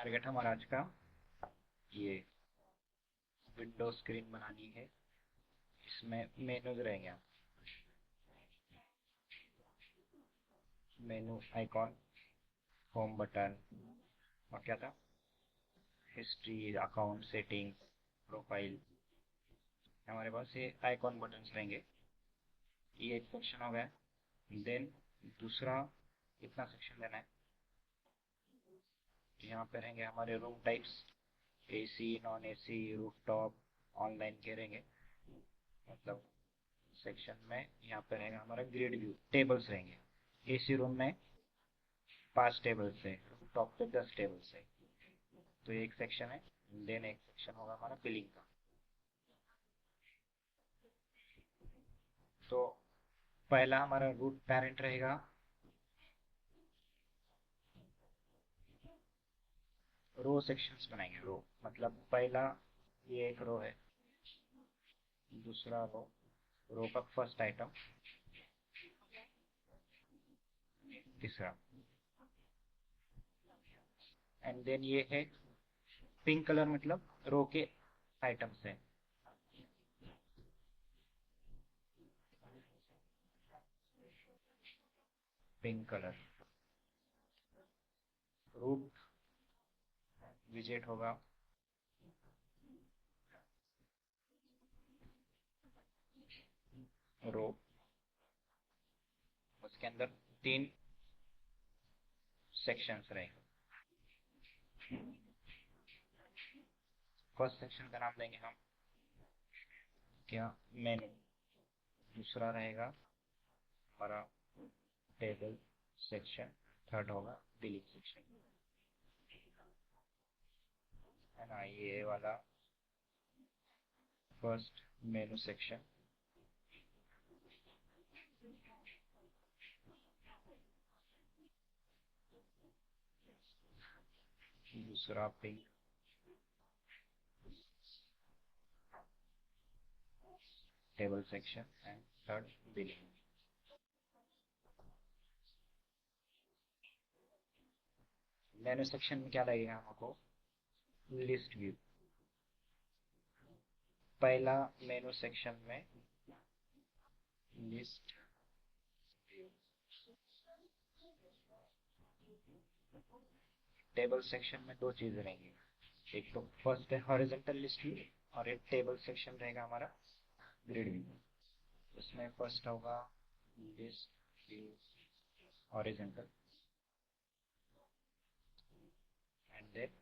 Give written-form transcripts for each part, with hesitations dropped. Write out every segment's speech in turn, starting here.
Target हमारा आज का ये विंडो स्क्रीन बनानी है। इसमें मेनूज रहेंगे, मेनू आइकॉन, होम बटन और क्या था, हिस्ट्री, अकाउंट सेटिंग, प्रोफाइल। हमारे पास ये आइकॉन बटन्स रहेंगे। ये एक सेक्शन हो गया। देन दूसरा इतना सेक्शन लेना है। यहाँ पे रहेंगे हमारे room types, AC, non AC, rooftop, online के रहेंगे। मतलब सेक्शन में यहाँ पे रहेगा हमारा ग्रिड व्यू, टेबल्स रहेंगे। एसी रूम में 5 टेबल्स है, रूफटॉप पे 10 टेबल्स है। तो ये एक सेक्शन है। देन एक सेक्शन होगा हमारा बिलिंग का। तो पहला हमारा रूट पेरेंट रहेगा, रो सेक्शंस बनाएंगे। रो मतलब पहला ये एक रो है, दूसरा रो का फर्स्ट आइटम, तीसरा। एंड देन ये है पिंक कलर, मतलब रो के आइटम्स है। पिंक कलर रूट विजेट होगा। रो, उसके अंदर 3 सेक्शंस रहेंगे। फर्स्ट सेक्शन का नाम देंगे हम क्या, मेनू। दूसरा रहेगा हमारा टेबल सेक्शन। थर्ड होगा बिलिंग सेक्शन। है ना, ये वाला फर्स्ट मेनू सेक्शन, दूसरा pink, table section and third billing. Menu section में क्या लगेगा हमको, लिस्ट व्यू। पहला मेनू सेक्शन में लिस्ट व्यू। टेबल सेक्शन में 2 चीजें रहेंगी, एक तो फर्स्ट है हॉरिजॉन्टल लिस्ट व्यू, और एक टेबल सेक्शन रहेगा हमारा ग्रिड व्यू। उसमें फर्स्ट होगा list view horizontal and then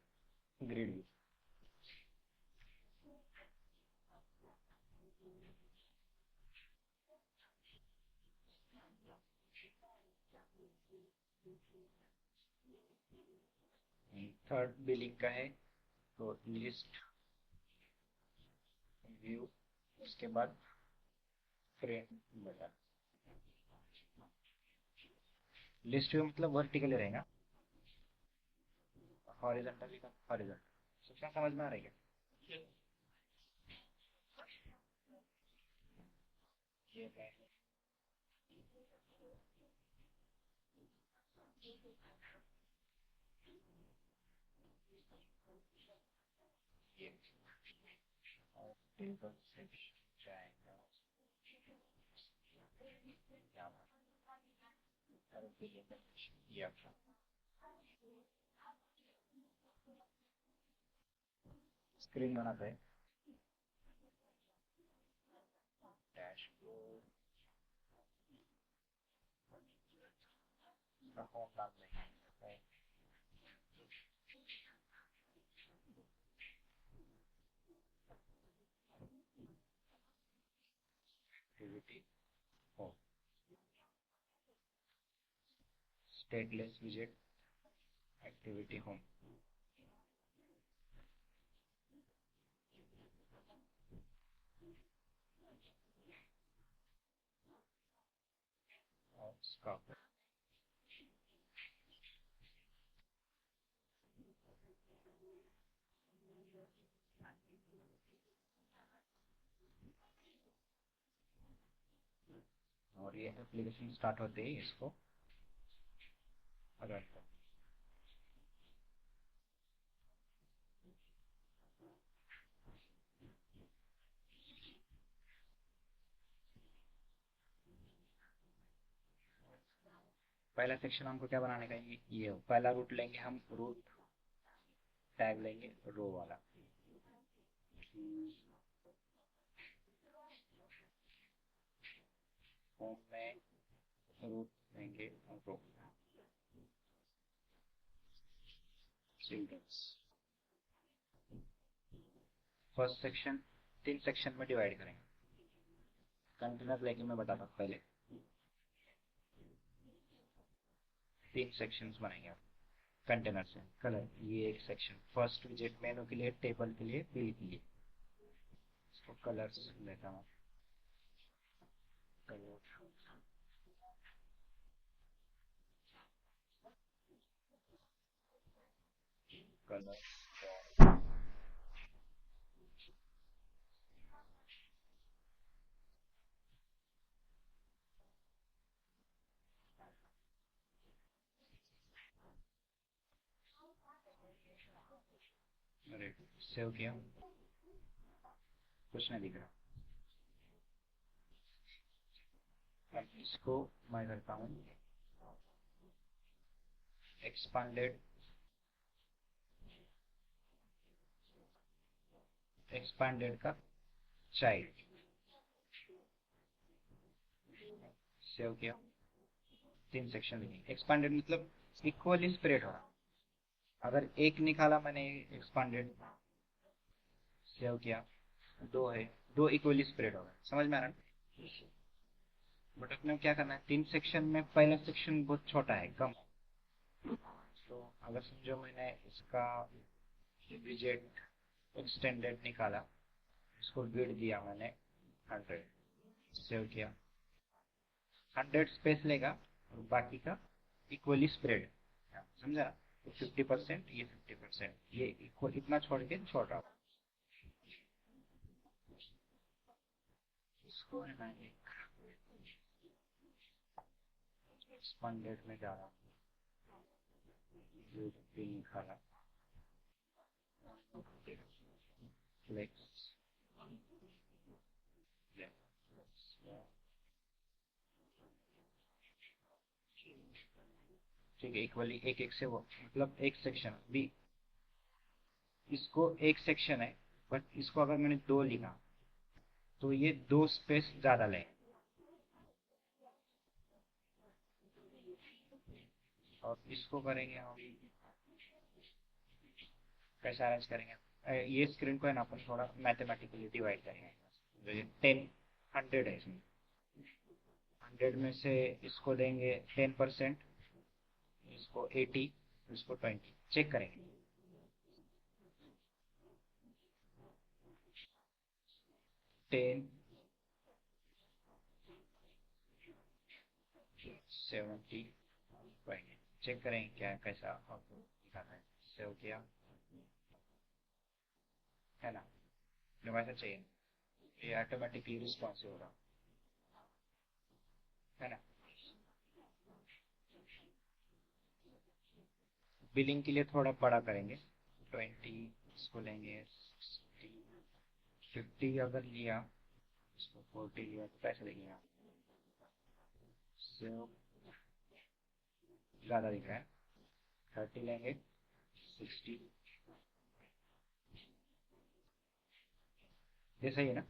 grid view. Third billing का है, तो लिस्ट व्यू, उसके बाद फ्रेम बटन। लिस्ट व्यू मतलब वर्टिकली रहेगा, हॉरिजॉन्टली का हॉरिजॉन्टल। सबका समझ में आ रही है? ये है ये टेबल सेक्शन जाएगा यहाँ पर, ये आपका स्क्रीन बनाते हैं। डैशबोर्ड का होम डाल देंगे। एक्टिविटी होम, स्टेटलेस विजेट, एक्टिविटी होम। और इसका और ये एप्लीकेशन स्टार्ट होते ही इसको रन कर। पहला सेक्शन हमको क्या बनाने का है, ये पहला रूट लेंगे हम, रूट टैग लेंगे रो वाला, होम में रूट लेंगे रो, चिल्ड्रंस। फर्स्ट सेक्शन 3 सेक्शन में डिवाइड करेंगे। कंटेनर लेके मैं बताता हूँ पहले, 3 सेक्शंस बनाएंगे कंटेनर से। कलर ये एक सेक्शन, फर्स्ट विजेट मेनू के लिए, टेबल के लिए, बिल के लिए। इसको कलर्स लेता हूँ, कलर कलर अरे सेव किया, कुछ नहीं दिख रहा। अब इसको मैं करता हूँ एक्सपांडेड, एक्सपांडेड का चाइल्ड, सेव किया। 3 सेक्शन लिखे, एक्सपांडेड मतलब इक्वली स्प्रेड हो रहा। अगर एक निकाला मैंने एक्सपांडेड, सेव किया, दो है, दो इक्वली स्प्रेड हो गए, समझ में आ रहा है। बट अपने क्या करना है, 3 सेक्शन में पहला सेक्शन बहुत छोटा है, कम है। तो अगर समझो मैंने इसका विजेट एक्सटेंडेड निकाला, इसको विड्थ दिया मैंने 100, सेव किया, 100 स्पेस लेगा और बाकी का इक्वली स्प्रेड, समझा। तो 50%, ये 50%, ये इक्वल इतना छोड़ के छोड़ रहा हूँ। इसको है ना एक्सपांडेड में जा रहा हूँ, विड्थ भी निकाला, फ्लेक्स, ठीक है, इक्वली एक एक से वो, मतलब एक सेक्शन भी, इसको एक सेक्शन है, बट इसको अगर मैंने दो लिखा तो ये दो स्पेस ज्यादा लें। और इसको करेंगे हम, कैसे अरेंज करेंगे, ये स्क्रीन को है ना अपन थोड़ा मैथमेटिकली डिवाइड करेंगे। जो ये 100 है, इसमें 100 में से इसको देंगे 10%, इसको 80, इसको 20, चेक करेंगे। 10, 70, 20, चेक करेंगे क्या कैसा आउटपुट दिखाना है। सेव किया, है ना, जो वैसा चाहिए, ये ऑटोमेटिकली रिस्पॉन्सिव होगा, है ना। बिलिंग के लिए थोड़ा बड़ा करेंगे, 20, इसको लेंगे 60, 50 अगर लिया, इसको 40 लिया तो कैसे देंगे आप, सेव, ज़्यादा दिख रहा है, 30 लेंगे, 60, ये सही है ना।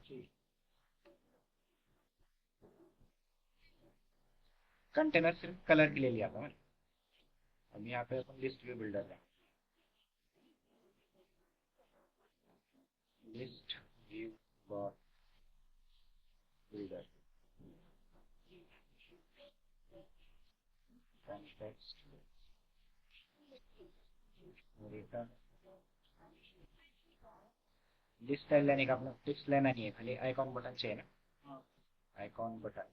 कंटेनर सिर्फ कलर के लिए लिया था मैं। अब यहाँ पे अपन लिस्ट व्यू बिल्डर है, list view builder, context, return, list style लेने का अपना टिप्स लेना नहीं है, खाली आइकॉन बटन चाहिए ना, आइकॉन बटन,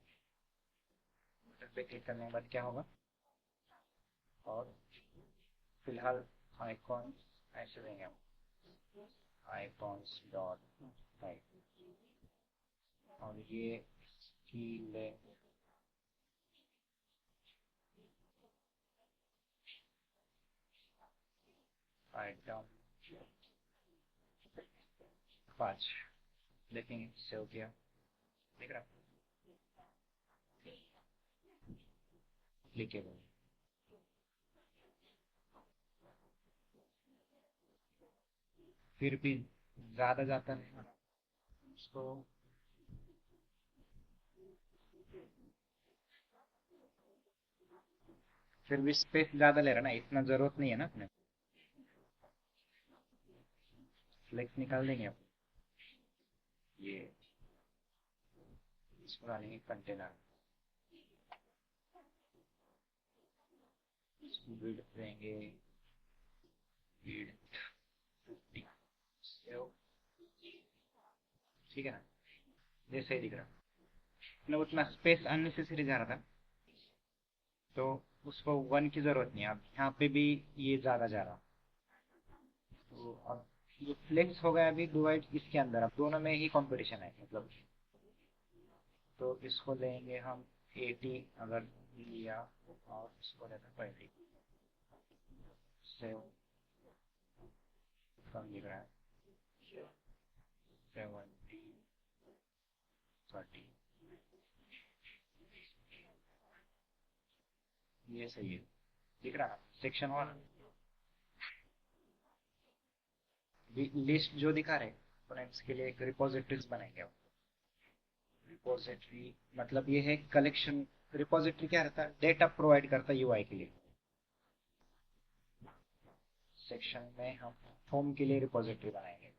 बटन पे क्लिक करने के बाद क्या होगा, और फिलहाल आइकॉन ऐसे देंगे हम, आइकॉन्स डॉट टाइप, और ये की लेंथ आइटम 5, देखेंगे, सेव किया, देख रहा, क्लिकेबल, फिर भी ज़्यादा जाता नहीं ना उसको। फिर भी स्पेस ज़्यादा ले रहा ना, इतना ज़रूरत नहीं है ना अपने। फ्लेक्स निकाल देंगे अब। ये इसको डालेंगे कंटेनर, विड्थ देंगे, विड्थ 50, ठीक है ना। जैसे ही दिख रहा मतलब उतना स्पेस अननेसेसरी जा रहा था, तो उसको 1 की जरूरत नहीं है। अब यहाँ पे भी ये ज्यादा जा रहा, तो अब ये फ्लेक्स हो गया अभी डिवाइड इसके अंदर। अब दोनों में ही कंपटीशन है मतलब। तो इसको लेंगे हम 80 अगर लिया, और इसको लेते 20 से कम दिख रहा है, 70, 30, ये सही है। दिख रहा है सेक्शन 1 लिस्ट जो दिखा रहे फ्रेंड्स के लिए एक रिपोजिटरीज बनाएंगे। रिपोजिटरी मतलब ये है कलेक्शन। रिपोजिटरी क्या रहता है, डेटा प्रोवाइड करता है यूआई के लिए। सेक्शन में हम होम के लिए रिपोजिटरी बनाएंगे।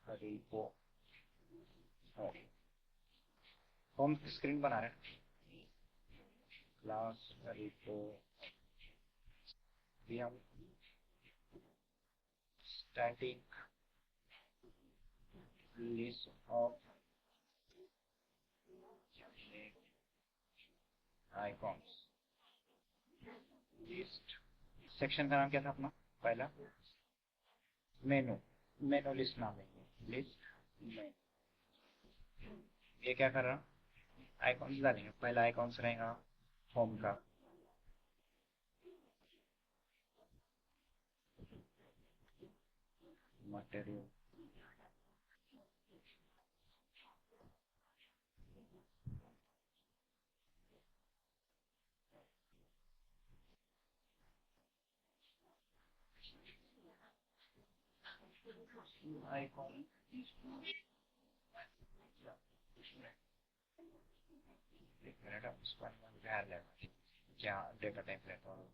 रिपो, होम स्क्रीन बना रहे हैं, क्लास रिपो भी हम static list of icons list. Section का नाम क्या था अपना पहला, मेनू, मेनू लिस्ट नाम है लिस्ट मेनू। ये क्या कर रहा, आइकॉन्स डालेंगे। पहला आइकॉन्स रहेगा होम का, मटेरियल, आइकॉन, एक मिनट आप उसको ध्यान लेना क्या डेटा टाइप रहता है।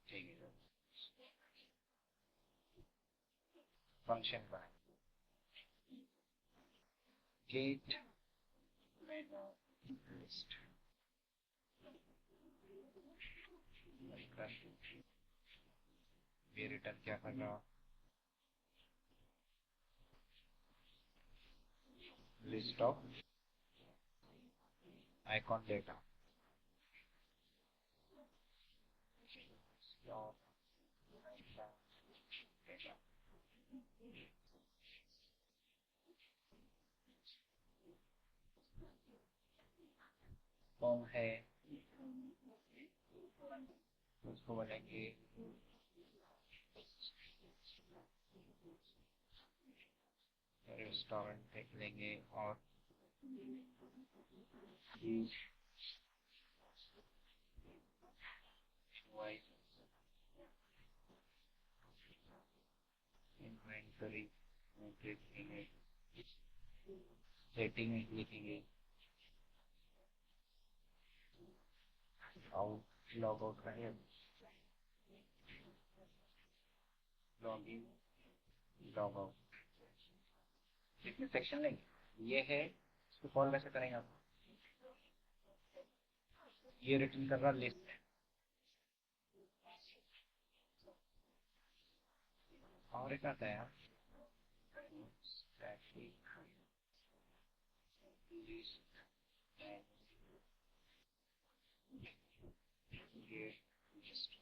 ठीक है, फंक्शन बनाए गेट मेनू लिस्ट। ये रिटर्न क्या कर रहा, list of icon data. Form है, उसको बोलेंगे रेस्टोरेंट देख लेंगे, और इन्वेंटरी देखेंगे, सेटिंग लिखेंगे, आउट लॉग आउट करेंगे, लॉग इन लॉग आउट। कितने सेक्शन लेंगे ये है, इसको कॉल कैसे करेंगे आप। ये रिटर्न कर रहा लिस्ट, और एक आता है स्टैटिक लिस्ट ये लिस्ट।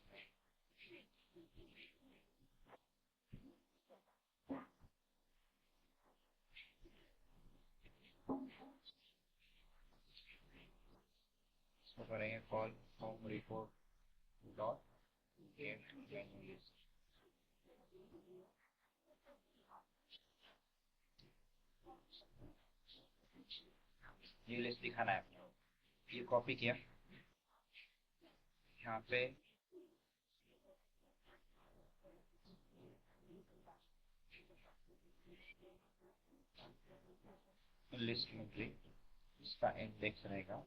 इसको करेंगे call home report dot gate मेनू लिस्ट। ये लिस्ट दिखाना है आपको। ये कॉपी किया, यहाँ पे लिस्ट में भी इसका इंडेक्स रहेगा।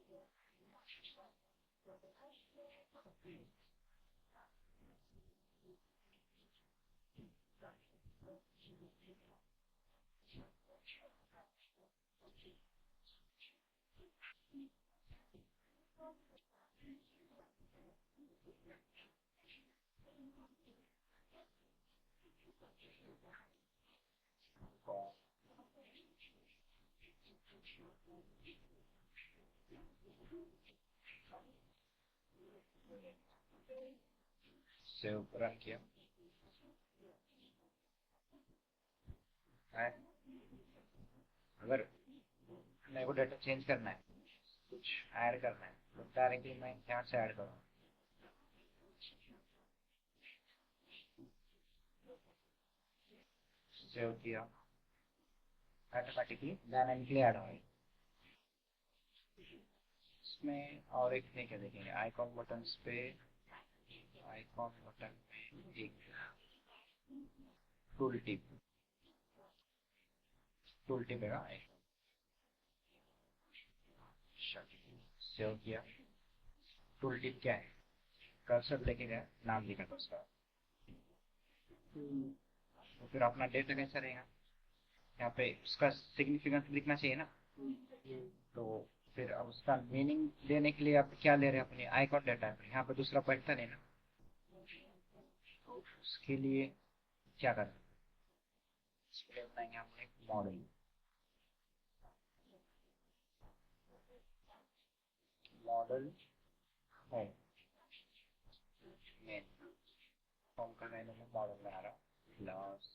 सेव रन किया है। अगर मेरे को डाटा चेंज करना है, कुछ ऐड करना है, तो डायरेक्टली मैं यहाँ से ऐड करूँगा। सेव किया, ऑटोमेटिकली डायनामिकली ऐड होगा। इसमें और एक नहीं क्या देखेंगे, आइकॉन बटन्स पे, आइकॉन बटन में एक टूल टिप, टूल टिप है। सेव किया, टूल टिप क्या है, कर्सर लेके गया, नाम लिखा था उसका। तो फिर अपना डेटा कैसा रहेगा, यहाँ पे उसका सिग्निफिकेंस लिखना चाहिए ना। तो फिर अब उसका मीनिंग देने के लिए आप क्या ले रहे हैं, अपने आइकॉन डेटा है, यहाँ पे दूसरा पॉइंटर है ना। तो उसके लिए क्या करना, इसके लिए बनाएंगे हम एक model. Model home, main home का मैंने मॉडल बना रहा हूँ, क्लास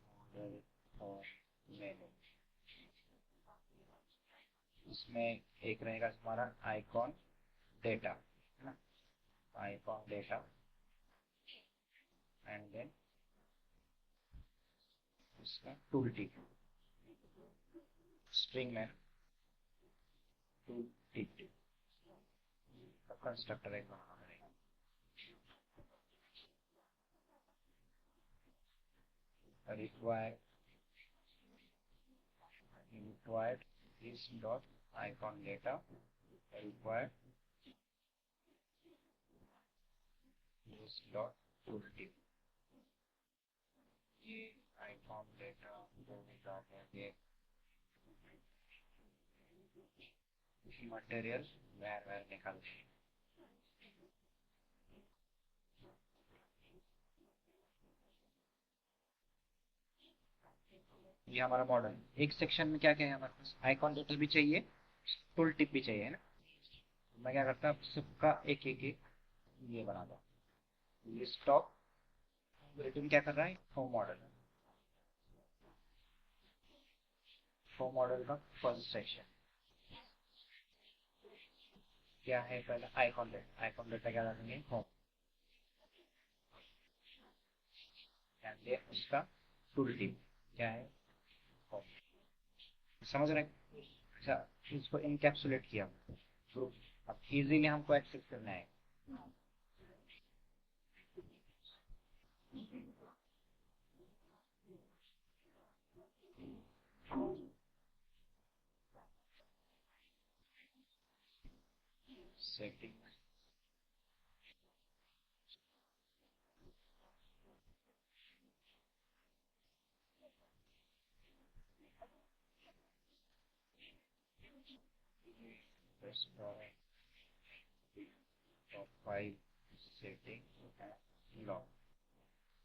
मॉडल होम मेनू। इसमें एक रहेगा हमारा आइकॉन डेटा, है ना, आइकॉन डेटा, एंड देन इसका टूल टिप, स्ट्रिंग में टूल टिप का कंस्ट्रक्टर एक बनाना पड़ेगा। required is dot icon data, required is dot tooltip। ये आइकॉन डेटा को निकालेंगे, मटेरियल वैर निकालते हैं। ये हमारा मॉडल, एक सेक्शन में क्या क्या है हमारे पास, आइकॉन डेटा भी चाहिए, टूल टिप भी चाहिए, है ना। मैं क्या करता हूँ, सबका एक एक एक ये बना दो। लिस्ट ऑफ रिटर्न क्या कर रहा है, होम मॉडल, होम मॉडल का फर्स्ट सेक्शन क्या है, पहले आइकॉन डेटा, आइकॉन डेटा क्या डालेंगे, होम, उसका टूल टिप क्या है, होम। समझ रहे हैं? अच्छा, इसको इनकैप्सुलेट किया ग्रुप, अब इजीली हमको एक्सेस करना है। Setting, file setting log.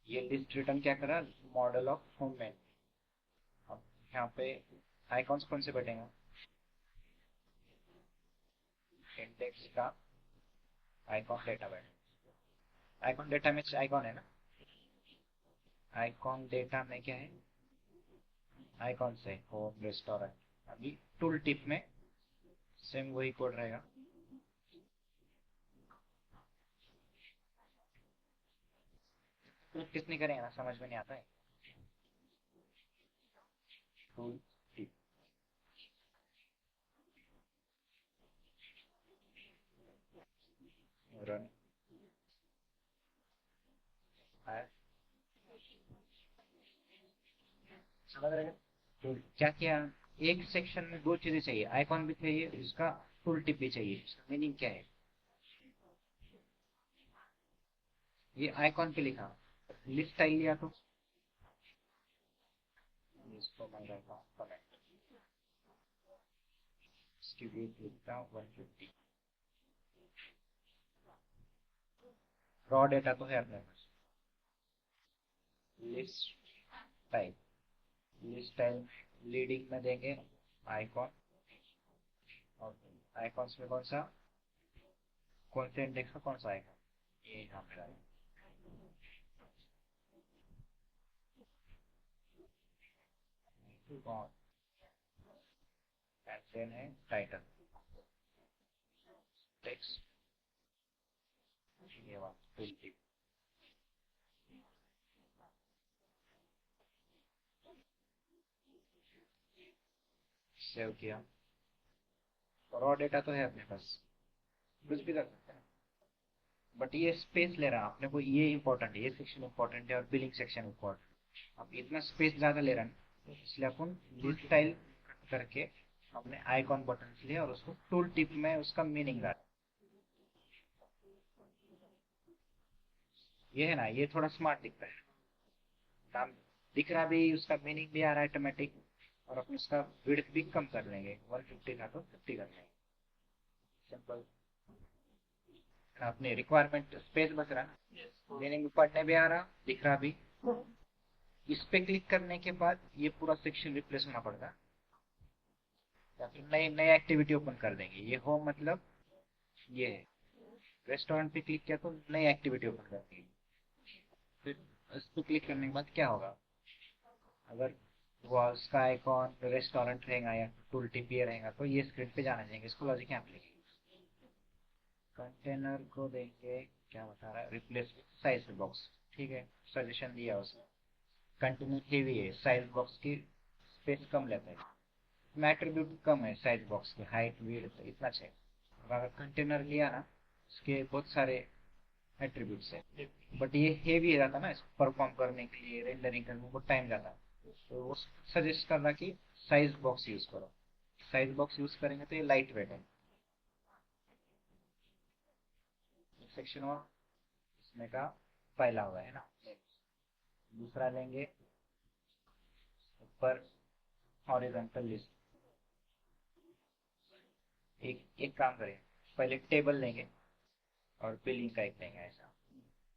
ये लिस्ट रिटर्न क्या करा, मॉडल ऑफ होम में। अब यहाँ पे आइकॉन्स कौन से बैठेंगे, इंडेक्स का आइकॉन डेटा बैठ, आइकॉन डेटा में आइकॉन है ना, आइकॉन डेटा में क्या है, आइकॉन से होम रेस्टोरेंट। अभी टूल टिप में सेम वही कोड रहेगा, प्रैक्टिस नहीं करेंगे ना समझ में नहीं आता है। टूल टिप, रन है, समझ रहे हैं? तो क्या किया, एक सेक्शन में दो चीजें चाहिए, आइकॉन भी चाहिए, उसका टूल टिप भी चाहिए। इसका मीनिंग क्या है? ये आइकॉन पे लिखा, लिस्ट स्टाइल लिया तो इसको मैं रहता हूँ कमेंट, इसकी वेट लिखता हूँ 150। रॉ डेटा तो है अपने पास, लिस्ट टाइप, लिस्ट स्टाइल में लीडिंग में देंगे आइकॉन, और आइकॉन्स में कौन से इंडेक्स का कौन सा आइकॉन, ये यहाँ पे डालें। कौन देन है टाइटल टेक्स्ट, ये वाला टूल टिप, सेव किया। रॉ डेटा तो है अपने पास, कुछ भी कर सकते हैं, बट ये स्पेस ले रहा है अपने को, ये इंपॉर्टेंट है, ये सेक्शन इंपॉर्टेंट है और बिलिंग सेक्शन इंपॉर्टेंट। अब इतना स्पेस ज्यादा ले रहा है, इसलिए अपन लिस्ट स्टाइल करके हमने आइकॉन बटन लिया और उसको टूल टिप में उसका मीनिंग डाला। ये है ना, ये थोड़ा स्मार्ट दिखता है, नाम दिख रहा भी, उसका मीनिंग भी आ रहा है ऑटोमेटिक, और अपन उसका विड्थ भी कम कर लेंगे, 150 था तो 50 कर लेंगे, सिंपल। अपने रिक्वायरमेंट स्पेस बच रहा ना, मीनिंग भी पढ़ने भी आ रहा, दिख रहा भी। इस पे क्लिक करने के बाद ये पूरा सेक्शन रिप्लेस होना पड़ता है, या फिर नई नई एक्टिविटी ओपन कर देंगे। ये होम मतलब ये है, रेस्टोरेंट पे क्लिक किया तो नई एक्टिविटी ओपन कर देंगे। फिर इस पे क्लिक करने के बाद क्या होगा, अगर वॉल्स का आइकॉन रेस्टोरेंट रहेगा या टूल टिप ये रहेगा तो ये स्क्रीन पे जाना चाहिए। इसको लॉजिक यहाँ पे लिखेंगे, कंटेनर को देंगे, क्या बता रहा है, रिप्लेस साइज बॉक्स, ठीक है, सजेशन दिया उसने। कंटेनर हेवी है, साइज बॉक्स की स्पेस कम लेता है, एट्रीब्यूट कम है साइज बॉक्स की, हाइट विड्थ इतना चाहिए। अगर कंटेनर लिया ना, इसके बहुत सारे एट्रीब्यूट्स है, बट ये हेवी रहता ना, इसको परफॉर्म करने के लिए रेंडरिंग करने में बहुत टाइम जाता है, तो वो सजेस्ट कर रहा कि साइज बॉक्स यूज करो। साइज बॉक्स यूज करेंगे तो ये लाइट वेट है। सेक्शन वन इसमें का पहला हुआ है ना, दूसरा लेंगे ऊपर हॉरिजॉन्टल लिस्ट। एक एक काम करें, पहले टेबल लेंगे और बिलिंग का एक लेंगे ऐसा,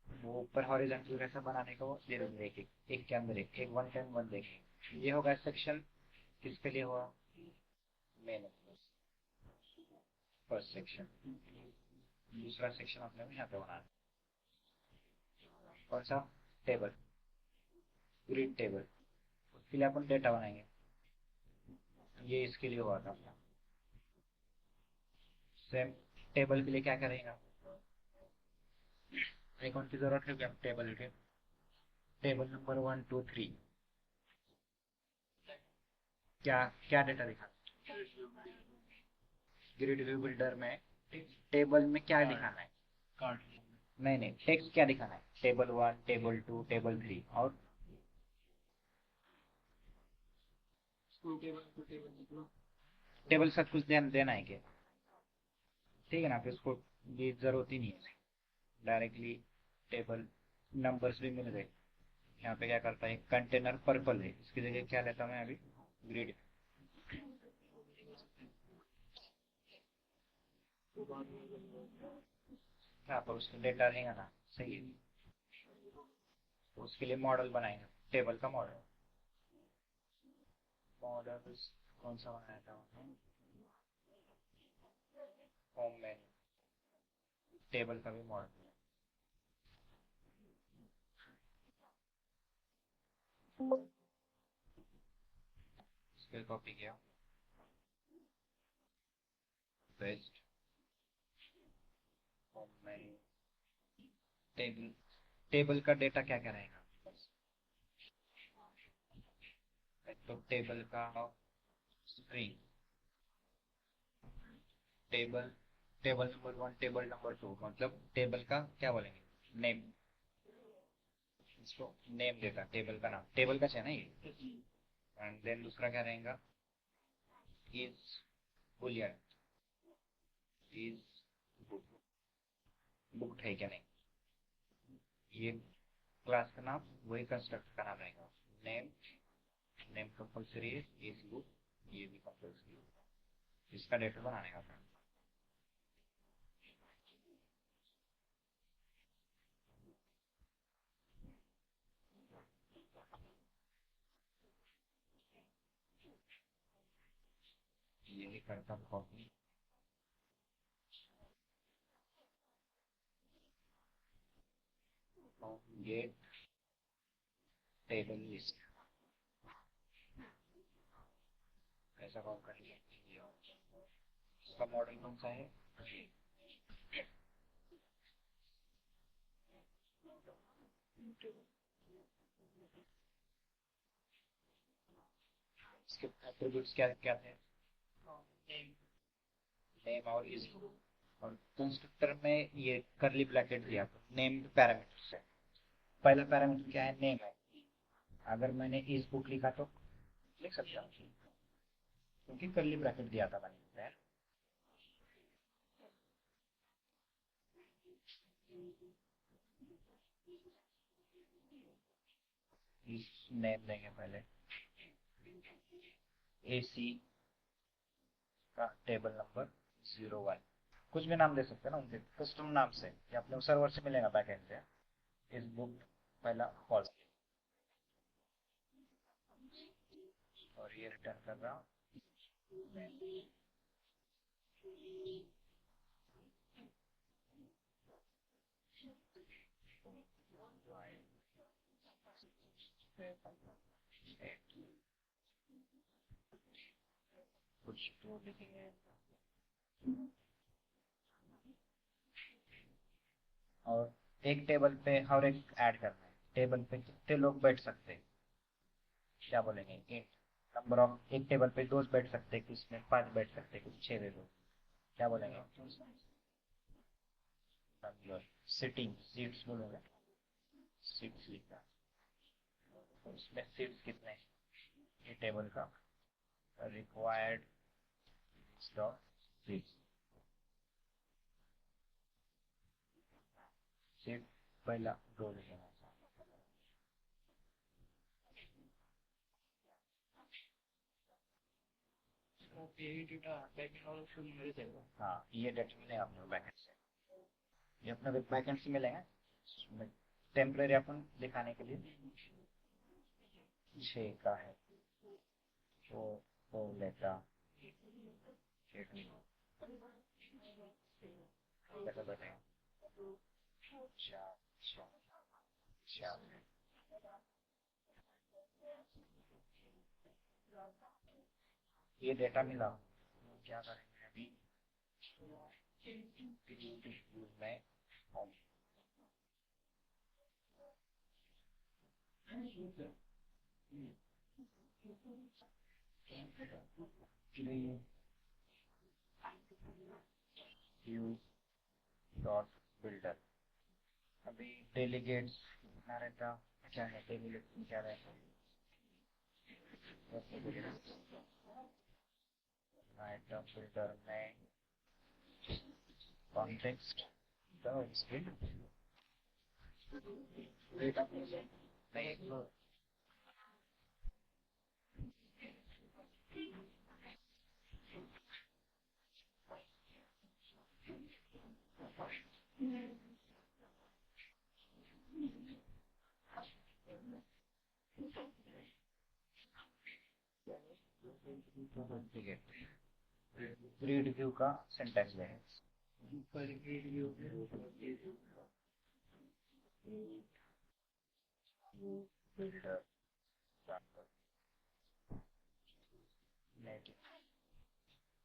वो ऊपर हॉरिजॉन्टल कैसा बनाने का वो धीरे धीरे एक एक एक के अंदर एक वन टाइम वन देखेंगे। ये होगा सेक्शन, किसके लिए हुआ, मेन फर्स्ट सेक्शन। दूसरा सेक्शन अपने को यहाँ पे बनाना है, कौन सा, टेबल, ग्रीड टेबल, उसके लिए अपन डेटा बनाएंगे, ये इसके लिए हुआ था अपना। सेम टेबल के लिए क्या करेगा, आइकॉन की जरूरत है क्या, टेबल के टेबल नंबर 1 2 3, क्या क्या डेटा दिखा, ग्रिड व्यू बिल्डर में टेबल में क्या दिखाना है, नहीं नहीं टेक्स्ट क्या दिखाना है, टेबल 1 टेबल 2 टेबल 3, और टेबल सब कुछ ध्यान देना है क्या, ठीक है ना, फिर उसको ये जरूरत ही नहीं है, डायरेक्टली टेबल नंबर्स भी मिल गए। यहाँ पे क्या करता है, कंटेनर पर्पल है, इसकी जगह क्या लेता हूँ मैं अभी, ग्रिड, यहाँ पर उसका डेटा रहेगा ना, सही है, तो उसके लिए मॉडल बनाएंगे, टेबल का मॉडल, मॉडल कौन सा बनाया था, होम में टेबल का भी मॉडल, इसके कॉपी किया, पेस्ट, होम में टेबल, टेबल का डेटा क्या क्या रहेगा? तो टेबल का string, table, table number one, table number two, मतलब टेबल का क्या बोलेंगे, नेम, इसको नेम देता, टेबल का नाम, टेबल का चाहिए ना ये। एंड देन दूसरा क्या रहेगा, is Boolean, is book, book है क्या नहीं, ये क्लास का नाम, वही कंस्ट्रक्टर का नाम रहेगा, नेम, नेम कंपल्सरी है, इज बुक, ये भी कंपल्सरी है। इसका डेटा बनाने का था। ये भी करता हूँ कॉपी, गेट टेबल लिस्ट, ऐसा कॉल करेंगे। इसका मॉडल कौन सा है, इसके एट्रीब्यूट्स क्या क्या थे, नेम और इज, और कंस्ट्रक्टर में ये करली ब्रैकेट दिया, तो नेम पैरामीटर है, पहला पैरामीटर क्या है, नेम है, अगर मैंने इज बुक लिखा तो लिख सकता हूँ, क्योंकि करली ब्रैकेट दिया था मैंने, इस नेम देंगे पहले, AC का टेबल नंबर 01, कुछ भी नाम दे सकते हैं ना उनके कस्टम नाम से, या अपने सर्वर से मिलेगा बैकएंड से, इस बुक पहला फॉल्स, और ये रिटर्न कर रहा हूँ, कुछ तो लिखेंगे, और एक टेबल पे हर एक ऐड करना है, टेबल पे कितने लोग बैठ सकते हैं, क्या बोलेंगे, इंट नंबर ऑफ, एक टेबल पे दो बैठ सकते हैं, किसमें 5 बैठ सकते हैं, कुछ 6 दे दो, क्या बोलेंगे, नंबर, सिटिंग सीट्स बोलोगे, सीट्स लिखना, उसमें सीट्स कितने हैं, ये टेबल का रिक्वायर्ड स्टॉक सीट्स, सीट पहला दो लिखेंगे, हाँ ये डेटा मिलेगा अपने बैकेंड से, ये अपने बैकेंड से मिलेगा, टेम्परेरी अपन दिखाने के लिए 6 का है, वो लेता कैसे बैठेगा, चार, चार, चार, ये डेटा मिला, क्या करेंगे अभी, में व्यू डॉट बिल्डर, अभी डेलीगेट्स कितना रहता, क्या है डेलीगेट्स, क्या रहता, आइटम फिल्टर में कॉन्टेक्स्ट, तो इसके ग्रिड व्यू का सिंटैक्स है, बिल्डर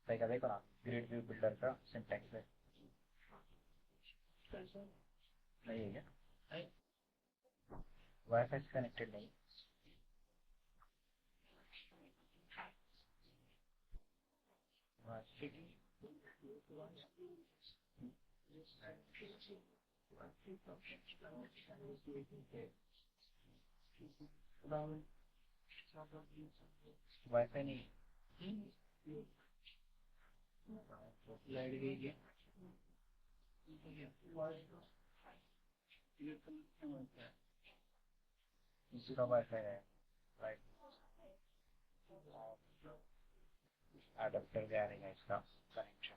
देखा, देखो ना, ग्रिड व्यू बिल्डर का सिंटैक्स है, नहीं है क्या, वाईफाई से कनेक्टेड नहीं। वाईफाई नहीं। लाइट गई क्या? इसका वाईफाई है। राइट। अडेप्टर जा रही है इसका कनेक्शन।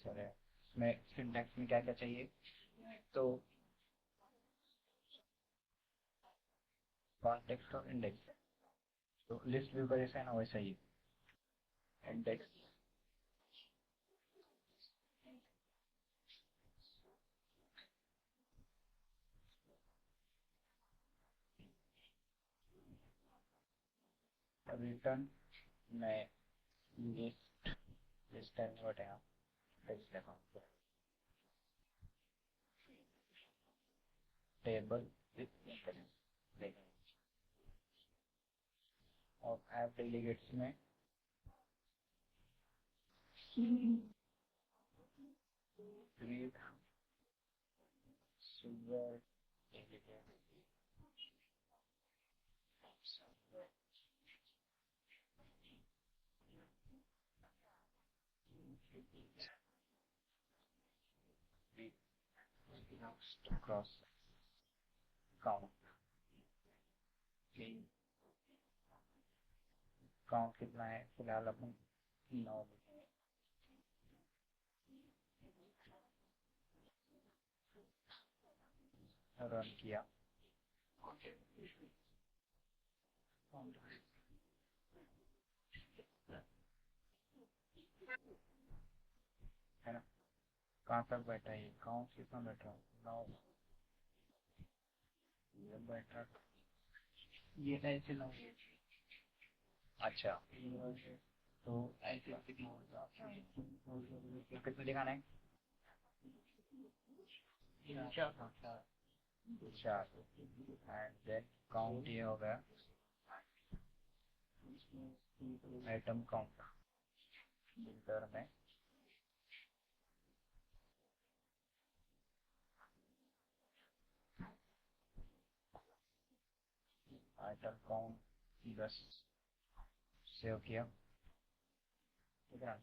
चले, इसमें सिंटैक्स में क्या क्या चाहिए? तो कॉन्टेक्स्ट और इंडेक्स। तो लिस्ट व्यू का जैसा है ना वैसा ही इंडेक्स। रिटर्न में लिस्ट लिस्ट टाइप में बटेगा टेक्स्ट लिखा टेबल और ऐप डेलीगेट्स में read sugar cross count. Count कितना है फिलहाल अपन 9 रन किया है ना। कहाँ तक बैठा है काउंट कितना बैठा? 9 बैठा। ये ऐसे 9। अच्छा तो ऐसे कितना दिखाना है? 4 एंड देन काउंट ये हो गया आइटम काउंट फिल्टर में आइटम काउंट 10 सेव किया। ठीक है,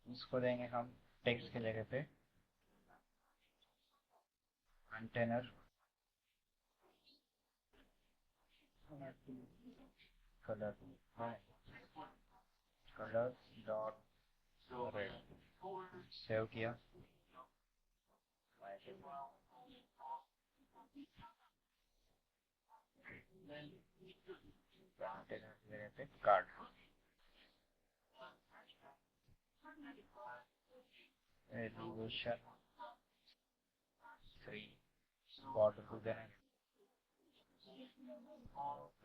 इसको देंगे हम टेक्स्ट के जगह पे container colour colour dot red save किया। कंटेनर की जगह पे कार्ड एलिवेशन 3 बॉर्डर को देना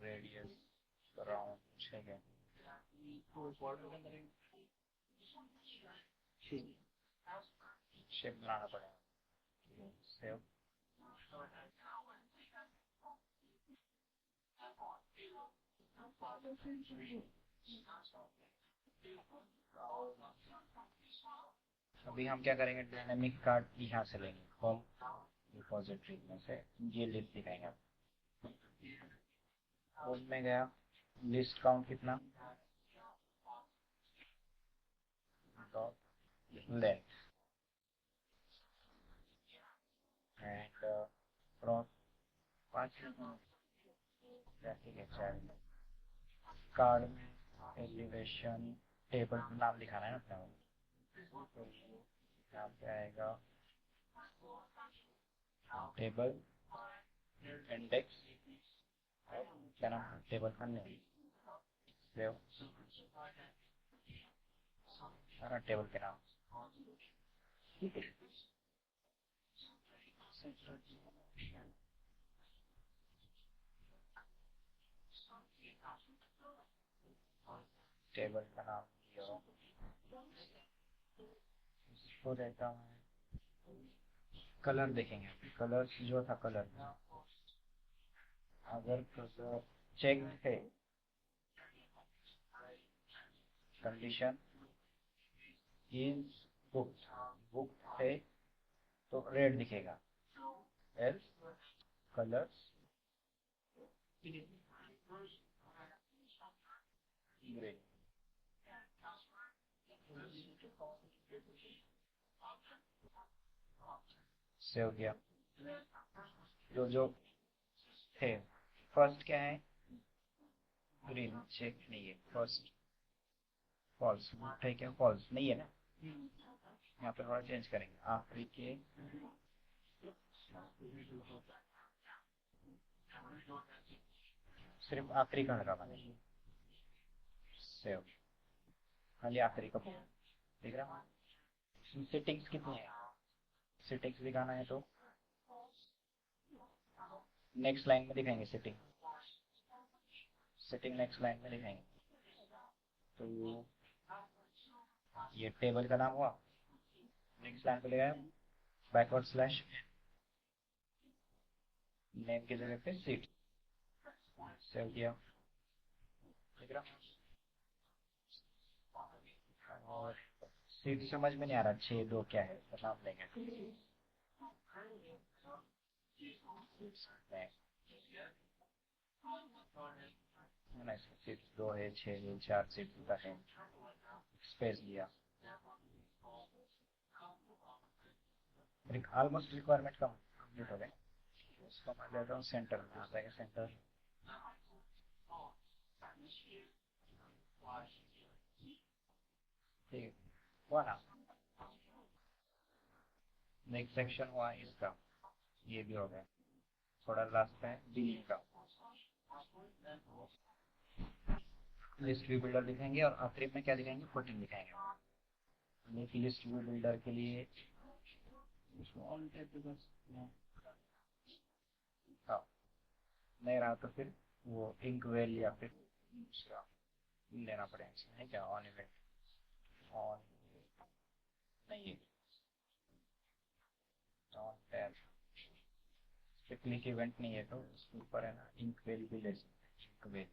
रेडियस अराउंड 6 है। शेप बनाना पड़ेगा। सेव अभी हम क्या करेंगे डायनेमिक कार्ड यहाँ से लेंगे होम रिपोजिटरी में से ये लिस्ट दिखाएंगे। होम में गया लिस्ट काउंट कितना, length and from 5 child. Card में एलिवेशन टेबल में नाम लिखाना है ना अपने को, तो यहाँ पे आएगा टेबल इंडेक्स, क्या नाम है टेबल का नेम, सारा टेबल के नाम। टेबल का नाम दिया, इसको देता हूँ। कलर देखेंगे, कलर जो था कलर, अगर कलर चेक है, कंडीशन इज बुक्ड, बुक्ड है तो रेड दिखेगा, एल्स कलर्स ग्रे। सेव किया, जो जो है। फर्स्ट क्या है, ग्रीन, चेक नहीं है, फर्स्ट फॉल्स है, क्या फॉल्स नहीं है ना, यहाँ पे थोड़ा चेंज करेंगे। आखिरी के सिर्फ आखिरी का लगा मैंने, सेव, खाली आखिरी का दिख रहा। सेटिंग्स कितनी है, सेटिंग्स दिखाना है तो नेक्स्ट लाइन में दिखाएंगे सेटिंग, सेटिंग नेक्स्ट लाइन में दिखाएंगे। तो ये टेबल का नाम हुआ, नेक्स्ट लाइन पे लगाया बैकवर्ड स्लैश, नेम की जगह पे सीट, सेव किया, ठीक है। और सीट समझ में नहीं आ रहा 6 2 क्या है, तो नाम लेंगे सीट 2 है, 6 है, 4 सीट का है, स्पेस दिया। ऑलमोस्ट रिक्वायरमेंट कंप्लीट हो गए। इसको मैं लेता हूँ सेंटर में, आता है सेंटर, ठीक हुआ ना। नेक्स्ट सेक्शन हुआ इसका, ये भी हो गया। थोड़ा लास्ट है बिलिंग का, लिस्ट व्यू बिल्डर दिखाएंगे और आखिरी में क्या दिखाएंगे, फुटिंग दिखाएंगे। लिस्ट व्यू बिल्डर के लिए हाँ, नहीं रहा तो फिर वो इंक वेल या फिर दूसरा लेना पड़ेगा, है क्या, ऑन इवेंट, ऑन नहीं, ऑन टैब पे क्लिक इवेंट नहीं है तो उसके ऊपर है ना इंक वेल भी ले सकते हैं, इंक वेल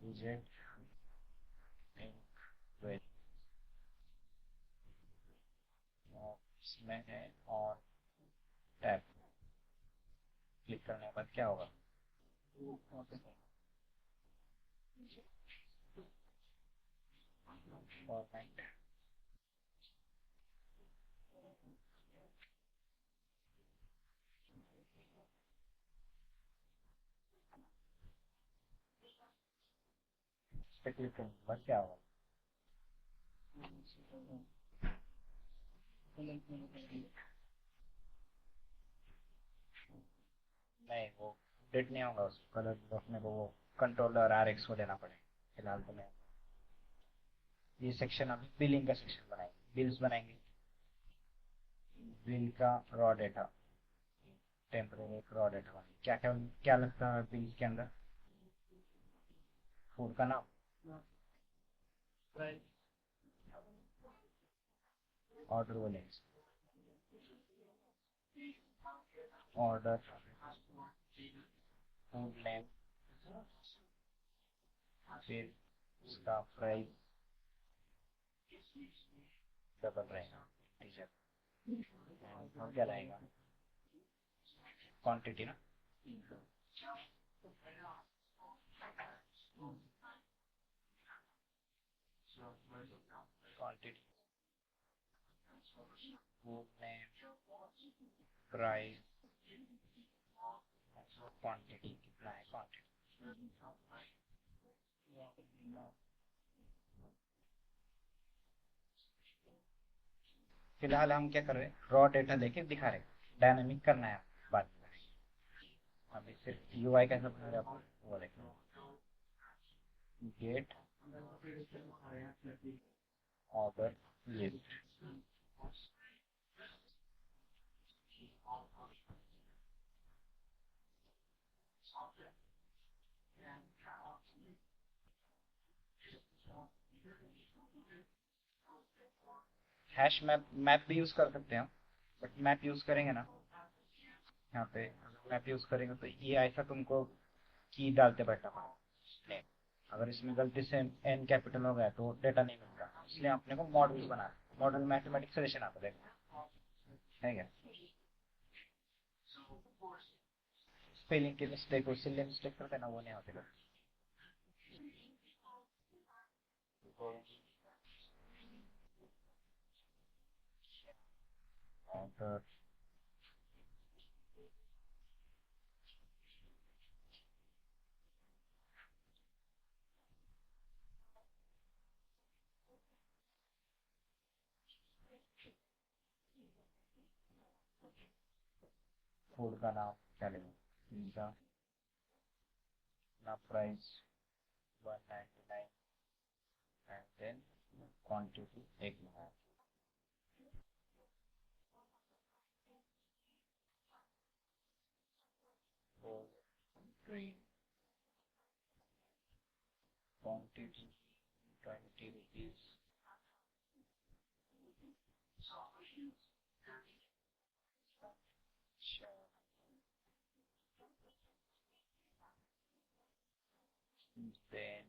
विजेट इंक वेल, इसमें है ऑन टैब, क्लिक करने के बाद क्या होगा, फॉर्मेट, इस पे क्लिक करने के बाद क्या होगा, नहीं वो अपडेट नहीं होगा, उसको कलर अपने को वो कंट्रोलर RX को देना पड़ेगा, फिलहाल तो नहीं। ये सेक्शन अभी बिलिंग का सेक्शन बनाएंगे, बिल्स बनाएंगे, बिल का रॉ डेटा, टेम्परेरी एक रॉ डेटा बनाएंगे। क्या क्या क्या लगता है बिल के अंदर, फूड का नाम, order values, order, food name, फिर उसका प्राइस डबल रहेगा, ठीक है। और क्या रहेगा, क्वांटिटी ना, quantity, food name, price, quantity कितना है, क्वांटिटी। फिलहाल हम क्या कर रहे हैं, रॉ डेटा लेके दिखा रहे हैं, डायनामिक करना है बाद में। अभी सिर्फ यूआई कैसे बना रहे हैं आपको वो देखो, gate order list. Hash map, map भी यूज कर सकते हैं हम, बट मैप यूज करेंगे ना यहाँ पे, मैप यूज करेंगे तो ये ऐसा तुमको की डालते बैठा नहीं। अगर इसमें गलती से एन कैपिटल हो गया तो डेटा नहीं मिलता, इसलिए अपने को मॉडल बना, मॉडल मैथमेटिक्स सजेशन आता देखो है क्या। स्पेलिंग की मिस्टेक हो, सिले मिस्टेक करते ना, वो नहीं होते। और फूड का नाम क्या लेंगे, पिज्जा ना, प्राइस 199 एंड देन क्वांटिटी एक मंगाया। Quantity 20 rupees. देन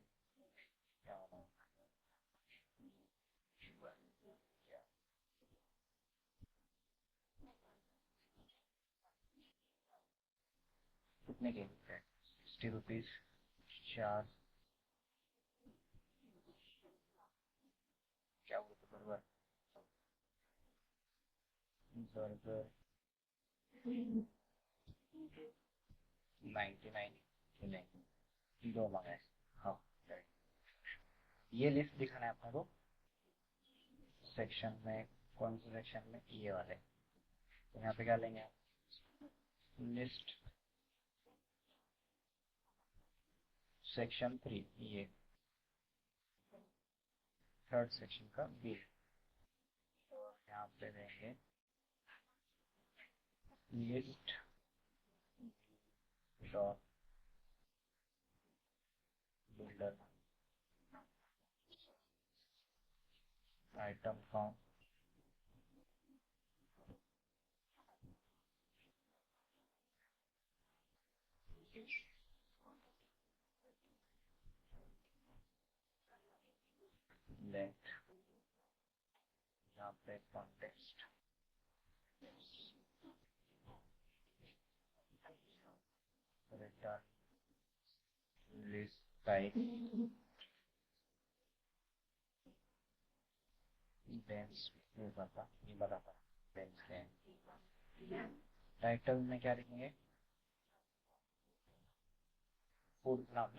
कितने के 60 रुपीज, चार, क्या बोलते बर्गर, बर्गर 99 नहीं, दो मंगाए। हाँ, ये लिस्ट दिखाना है अपने को सेक्शन में, कौन से सेक्शन में, ये वाले। तो यहाँ पे क्या लेंगे आप, लिस्ट सेक्शन 3, ये थर्ड सेक्शन का बिल। यहाँ पे देंगे list dot builder item count, length, यहाँ पे context, return, list type, dense, ये बताता डेंस है। टाइटल में क्या लिखेंगे, फूड नाम,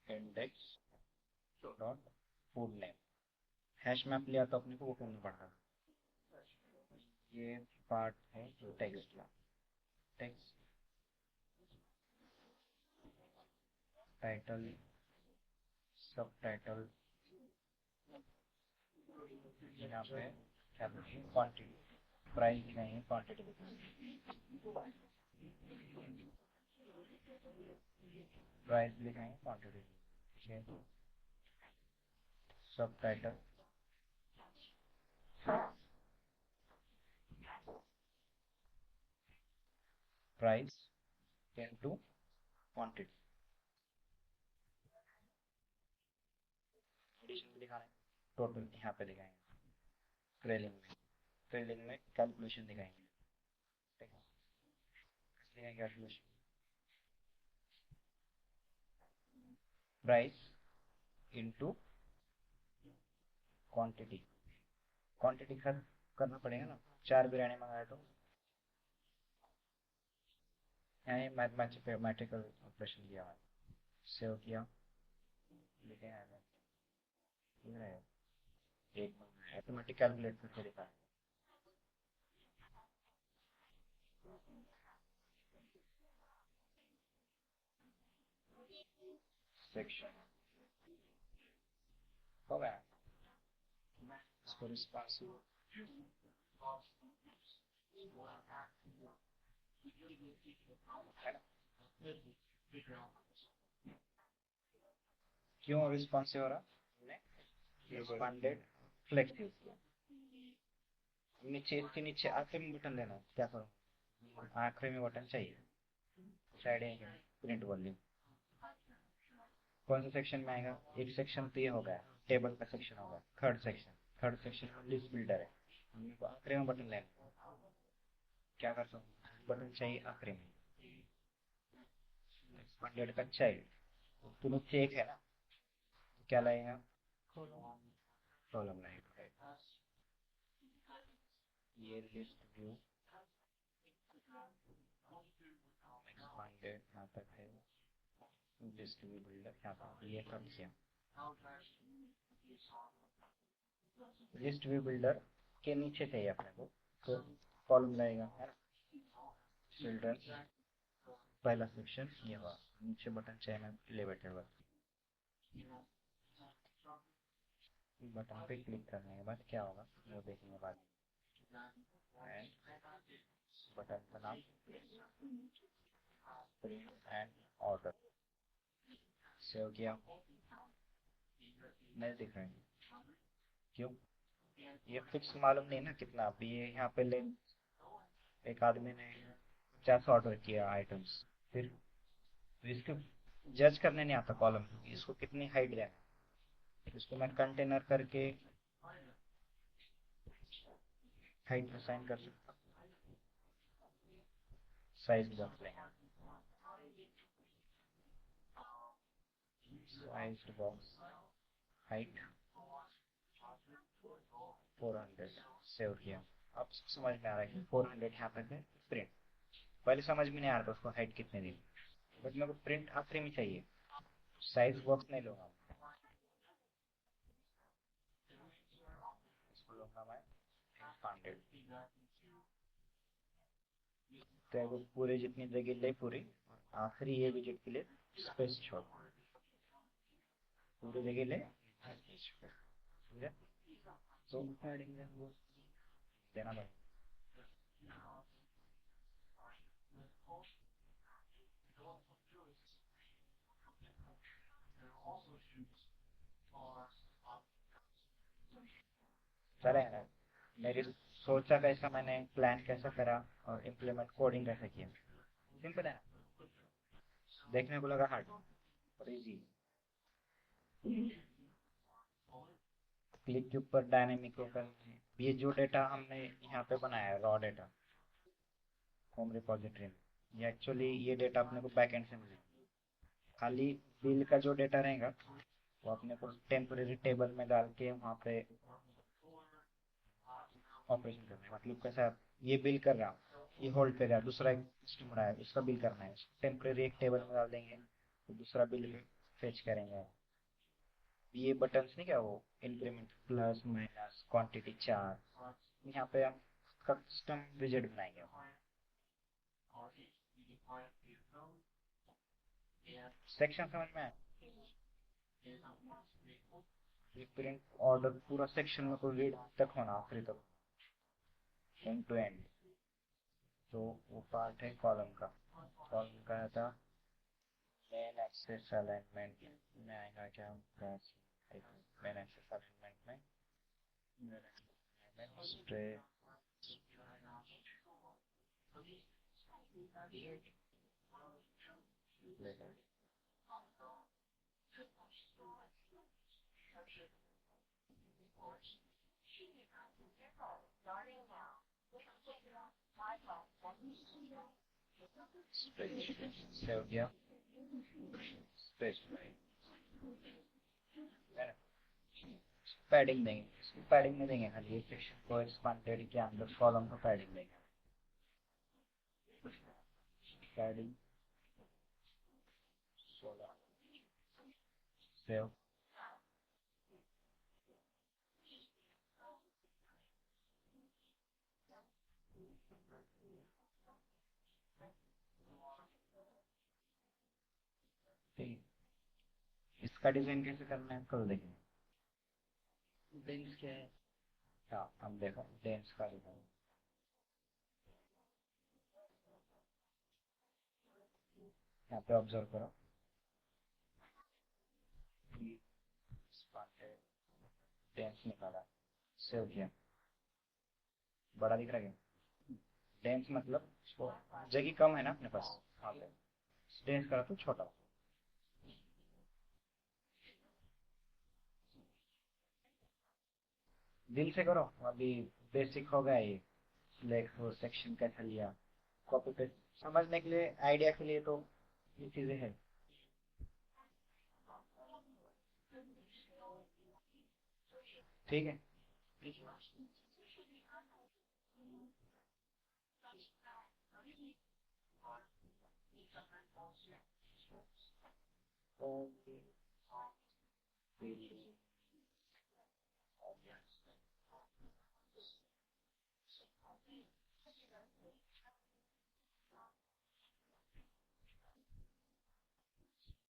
index dot food name. Hash map लिया तो अपने को वो करना पड़ता। ये पार्ट है टेक्स्ट का, टेक्स्ट टाइटल, सब टाइटल, यहाँ पे क्या लिखेंगे, क्वांटिटी, प्राइस लिखेंगे, क्वांटिटी प्राइस लिखेंगे, क्वांटिटी, सब title, price into quantity. Addition दिखाना है, टोटल यहाँ पे दिखाएंगे, ट्रेलिंग में कैलकुलेशन दिखाएंगे, ठीक है, दिखाएंगे calculation, price into quantity. Quantity करना पड़ेगा ना, 4 बिरयानी मंगाए तो। यहाँ मैथमेटिकल ऑपरेशन किया है, सेव किया, लिखे हैं एक ऑटोमेटिक कैलकुलेट करके दिखा सेक्शन हो गया। इसको रिस्पॉन्सिव है ना, क्यों रिस्पॉन्सिव हो रहा, हमने एक्सपांडेड फ्लेक्स यूज किया। नीचे इसके नीचे आखिरी में बटन देना है, क्या करूँ, आखिरी में बटन चाहिए, साइड है प्रिंट वॉल्यूम। कौन सा सेक्शन में आएगा, एक सेक्शन तो ये हो गया, टेबल का सेक्शन होगा, थर्ड सेक्शन में लिस्ट बिल्डर है, हमको आखिरी में बटन लेना, क्या कर सकते हैं, बटन चाहिए आखिरी में, एक्सपांडेड का चाइल्ड तो नीचे एक है ना, क्या लाएगा, कॉलम लाएगा, ये लिस्ट व्यू एक्सपांडेड यहाँ तक है, लिस्ट व्यू बिल्डर यहाँ पर ये कम किया, लिस्ट व्यू बिल्डर के नीचे चाहिए अपने को, तो कॉलम लाएगा है ना, चिल्ड्रन पहला सेक्शन ये हुआ, नीचे बटन चाहिए मैं एलिवेटर बटन पे क्लिक करने के बाद क्या होगा वो देखेंगे बाद में। बटन का नाम प्रिंट एंड ऑर्डर, सेव किया, नहीं दिख रहे हैं क्यों, ये फिक्स मालूम नहीं ना कितना, अभी ये यहाँ पे ले एक आदमी ने 50 ऑर्डर किया आइटम्स, फिर इसको जज करने नहीं आता कॉलम, इसको कितनी हाइट देना, इसको मैं कंटेनर करके हाइट असाइन कर सकता हूँ, साइज बॉक्स लेंगे, साइज बॉक्स हाइट 400, सेव किया। अब समझ में आ रहा है कि 400 यहाँ तक है प्रिंट, पहले समझ में नहीं आ रहा था उसको हाइट कितने दी, बट मेरे को प्रिंट आखिरी में चाहिए, साइज बॉक्स नहीं लूंगा, इसको लूंगा मैं एक्सपांडेड, तो वो पूरे जितनी जगह ले पूरी, आखिरी ये विजिट के लिए स्पेस छोड़, पूरी जगह ले समझे, तो देना पड़ेगा। चले ना, मेरी सोचा कैसा, मैंने प्लान कैसा करा और इम्प्लीमेंट कोडिंग कैसे किया, सिंपल है ना, देखने को लगा हार्ड और इजी। क्लिक के ऊपर डायनेमिक होकर, ये जो डेटा हमने यहाँ पे बनाया है रॉ डेटा होम रिपोजिटरी में, ये एक्चुअली ये डेटा अपने को बैकएंड से मिलेगा, खाली बिल का जो डेटा रहेगा वो अपने को टेम्परेरी टेबल में डाल के वहाँ पे ऑपरेशन करना है, मतलब कैसा, ये बिल कर रहा हूँ, ये होल्ड पे रहा, दूसरा एक कस्टमर आया उसका बिल करना है, टेम्परेरी एक टेबल में डाल देंगे तो दूसरा बिल फेच करेंगे। ये बटन्स नहीं क्या, वो इंक्रीमेंट प्लस माइनस क्वांटिटी चार, यहाँ पे हम कस्टम विजेट बनाएंगे, सेक्शन समझ में आया, प्रिंट ऑर्डर पूरा सेक्शन में कोई रीड तक होना आखिरी तक, एंड टू एंड, तो वो पार्ट है कॉलम का, कॉलम का था मेन एक्सेस अलाइनमेंट में आएगा क्या, मेन एक्सेस अलाइनमेंट में स्ट्रे सेव किया, स्पेस पैडिंग देंगे, इसको पैडिंग नहीं देंगे, खाली एक सेक्शन को एक्सपांडेड के अंदर कॉलम को पैडिंग देंगे। Padding 16 save. ठीक, इसका डिजाइन कैसे करना है कल देखेंगे। बेंच क्या है? हाँ हम देखो डेंस का डिजाइन, यहाँ पे ऑब्जर्व करो, डेंस निकाला, सेव किया, बड़ा दिख रहा है। डेंस मतलब जगह कम है ना अपने पास, हाँ पे डेंस करा तो छोटा। दिल से करो, अभी बेसिक हो गया ये, लेख वो सेक्शन कैसे लिया, कॉपी पेस्ट समझने के लिए, आइडिया के लिए तो ये चीजें है। ठीक है।